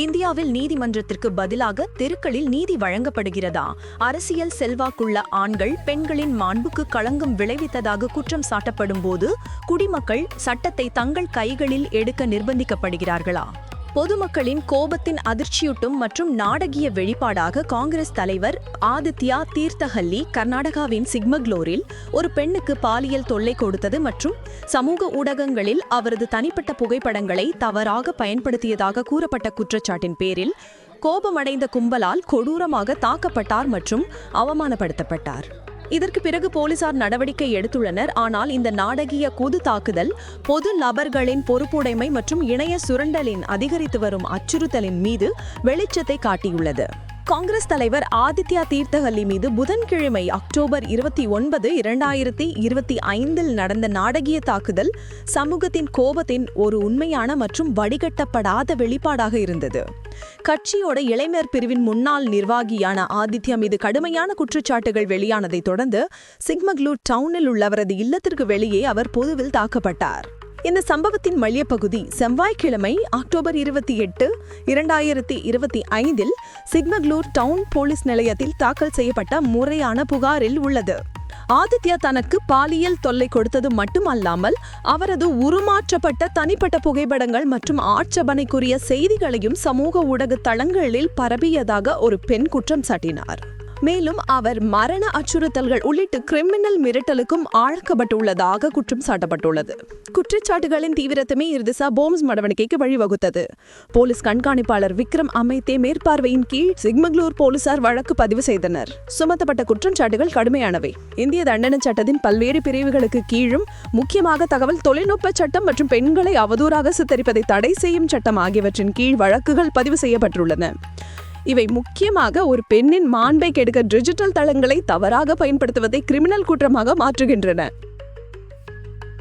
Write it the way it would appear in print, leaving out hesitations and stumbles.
இந்தியாவில் நீதிமன்றத்திற்கு பதிலாக தெருக்களில் நீதி வழங்கப்படுகிறதா? அரசியல் செல்வாக்குள்ள ஆண்கள் பெண்களின் மாண்புக்கு களங்கம் விளைவித்ததாக குற்றம் சாட்டப்படும் போது குடிமக்கள் சட்டத்தை தங்கள் கைகளில் எடுக்க நிர்பந்திக்கப்படுகிறார்களா? பொதுமக்களின் கோபத்தின் அதிர்ச்சியூட்டும் மற்றும் நாடகிய வெளிப்பாடாக காங்கிரஸ் தலைவர் ஆதித்யா தீர்த்தஹல்லி கர்நாடகாவின் சிக்மக்லூரில் ஒரு பெண்ணுக்கு பாலியல் தொல்லை கொடுத்தது மற்றும் சமூக ஊடகங்களில் அவரது தனிப்பட்ட புகைப்படங்களை தவறாக பயன்படுத்தியதாக கூறப்பட்ட குற்றச்சாட்டின் பேரில் கோபமடைந்த கும்பலால் கொடூரமாக தாக்கப்பட்டார் மற்றும் அவமானப்படுத்தப்பட்டார். இதற்கு பிறகு போலீசார் நடவடிக்கை எடுத்துள்ளனர். ஆனால் இந்த நாடகிய குது தாக்குதல் பொது நபர்களின் பொறுப்புடைமை மற்றும் இணைய சுரண்டலின் அதிகரித்து வரும் அச்சுறுத்தலின் மீது வெளிச்சத்தை காட்டியுள்ளது. காங்கிரஸ் தலைவர் ஆதித்யா தீர்த்தஹல்லி மீது புதன்கிழமை அக்டோபர் 29, 2025 நடந்த நாடகிய தாக்குதல் சமூகத்தின் கோபத்தின் ஒரு உண்மையான மற்றும் வடிகட்டப்படாத வெளிப்பாடாக இருந்தது. கட்சியோட இளைஞர் பிரிவின் முன்னாள் நிர்வாகியான ஆதித்யா மீது கடுமையான குற்றச்சாட்டுகள் வெளியானதை தொடர்ந்து சிக்மக்லூர் டவுனில் உள்ளவரது இல்லத்திற்கு வெளியே அவர் பொதுவில் தாக்கப்பட்டார். இந்த சம்பவத்தின் மையப்பகுதி செவ்வாய்க்கிழமை அக்டோபர் 28, 2025 சிக்மக்லூர் டவுன் போலீஸ் நிலையத்தில் தாக்கல் செய்யப்பட்ட முறையான புகாரில் உள்ளது. ஆதித்யா தனக்கு பாலியல் தொல்லை கொடுத்தது மட்டுமல்லாமல் அவரது உருமாற்றப்பட்ட தனிப்பட்ட புகைப்படங்கள் மற்றும் ஆட்சேபனைக்குரிய செய்திகளையும் சமூக ஊடக தளங்களில் பரப்பியதாக ஒரு பெண் குற்றம் சாட்டினார். மேலும் அவர் மரண அச்சுறுத்தல்கள் உள்ளிட்ட கிரிமினல் மிரட்டலுக்கும் ஆழ்க்கப்பட்டுள்ளதாக குற்றம் சாட்டப்பட்டுள்ளது. குற்றச்சாட்டுகளின் தீவிரத்தமே இறுதிசா போம்ஸ் நடவடிக்கைக்கு வழிவகுத்தது. போலீஸ் கண்காணிப்பாளர் விக்ரம் அமைத்தே மேற்பார்வையின் கீழ் சிக்மக்லூர் போலீசார் வழக்கு பதிவு செய்தனர். சுமத்தப்பட்ட குற்றச்சாட்டுகள் கடுமையானவை. இந்திய தண்டனை சட்டத்தின் பல்வேறு பிரிவுகளுக்கு கீழும் முக்கியமாக தகவல் தொழில்நுட்ப சட்டம் மற்றும் பெண்களை அவதூறாக சித்தரிப்பதை தடை செய்யும் சட்டம் ஆகியவற்றின் கீழ் வழக்குகள் பதிவு செய்யப்பட்டுள்ளன. இவை முக்கியமாக ஒரு பெண்ணின் மாண்பை கெடுக்க டிஜிட்டல் தளங்களை தவறாக பயன்படுத்துவதை கிரிமினல் குற்றமாக மாற்றுகின்றன.